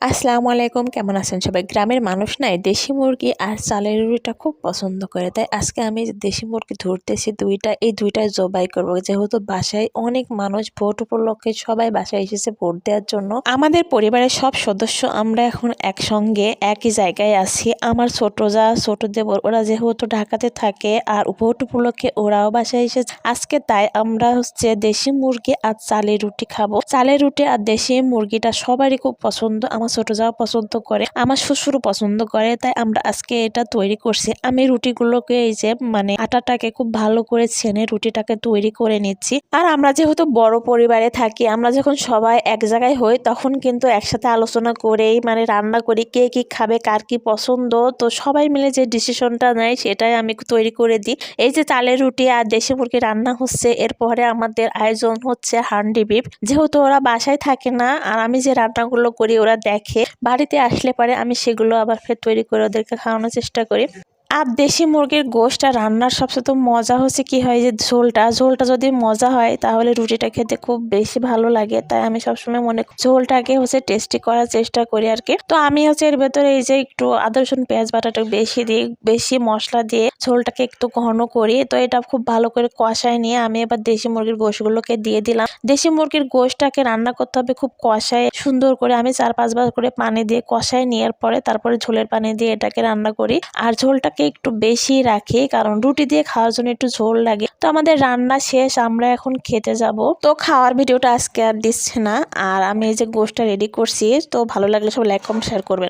আসসালামু আলাইকুম, কেমন আছেন সবাই? গ্রামের মানুষ নাই দেশি মুরগি আর চালের রুটিটা খুব পছন্দ করে। তাই আজকে আমি দেশি মুরগি ধরতেছি দুইটা, এই দুইটাই জবাই করব। যেহেতু বাসায় অনেক মানুষ, ভোট উপলক্ষে সবাই বাসায় এসেছে ভোট দেওয়ার জন্য। আমাদের পরিবারের সব সদস্য আমরা এখন একসঙ্গে একই জায়গায় আছি। আমার ছোট যা, ছোট দেবর, ওরা যেহেতু ঢাকাতে থাকে আর ভোট উপলক্ষে ওরাও বাসায় এসেছে আজকে। তাই আমরা দেশি মুরগি আর চালের রুটি খাবো। চালের রুটি আর দেশি মুরগিটা সবারই খুব পছন্দ। আমার ছোট যাও পছন্দ করে, আমার শ্বশুরও পছন্দ করে। তাই আমরা আজকে এটা তৈরি করছি। আমি রুটিগুলোকে এই যে আটাটাকে খুব ভালো করে ছেনে রুটিটাকে তৈরি করে নিচ্ছি। আর আমরা যেহেতু বড় পরিবারে থাকি, আমরা যখন সবাই এক জায়গায় হই তখন কিন্তু একসাথে আলোচনা করেই রান্না করি, কে কি খাবে, কার কি পছন্দ। তো সবাই মিলে যে ডিসিশনটা নেয় সেটাই আমি তৈরি করে দিই। এই যে চালের রুটি আর দেশি মুরগি রান্না হচ্ছে, এরপরে আমাদের আয়োজন হচ্ছে হান্ডি বিফ। যেহেতু ওরা বাসায় থাকে না আর আমি যে রান্নাগুলো করি ওরা দেখে, বাড়িতে আসলে পরে আমি সেগুলো আবার ফের তৈরি করে ওদেরকে খাওয়ানোর চেষ্টা করি। আর দেশি মুরগির গোশটা রান্নার সবচেয়ে মজা হচ্ছে কি হয় যে ঝোলটা যদি মজা হয় তাহলে রুটিটা খেতে খুব বেশি ভালো লাগে। তাই আমি সবসময় মনে ঝোলটাকে টেস্টি করার চেষ্টা করি আর কি। তো আমি এর ভেতরে এই যে একটু আদা রসুন পেঁয়াজ বাটাটা বেশি দিই, বেশি মশলা দিয়ে ঝোলটাকে একটু ঘন করি। তো এটা খুব ভালো করে কষায় নিয়ে আমি এবার দেশি মুরগির গোশগুলোকে দিয়ে দিলাম। দেশি মুরগির গোশটাকে রান্না করতে হবে খুব কষায় সুন্দর করে। আমি 4-5 বার করে পানি দিয়ে কষায় নেওয়ার পরে তারপরে ঝোলের পানি দিয়ে এটাকে রান্না করি। আর ঝোলটাকে একটু বেশি রাখি কারণ রুটি দিয়ে খাওয়ার জন্য একটু ঝোল লাগে। তো আমাদের রান্না শেষ, আমরা এখন খেতে যাব। তো খাওয়ার ভিডিওটা আজকে আর দিচ্ছে না। আর আমি এই যে গোশটা রেডি করছি, তো ভালো লাগলে সব লাইক কমেন্ট শেয়ার করবেন।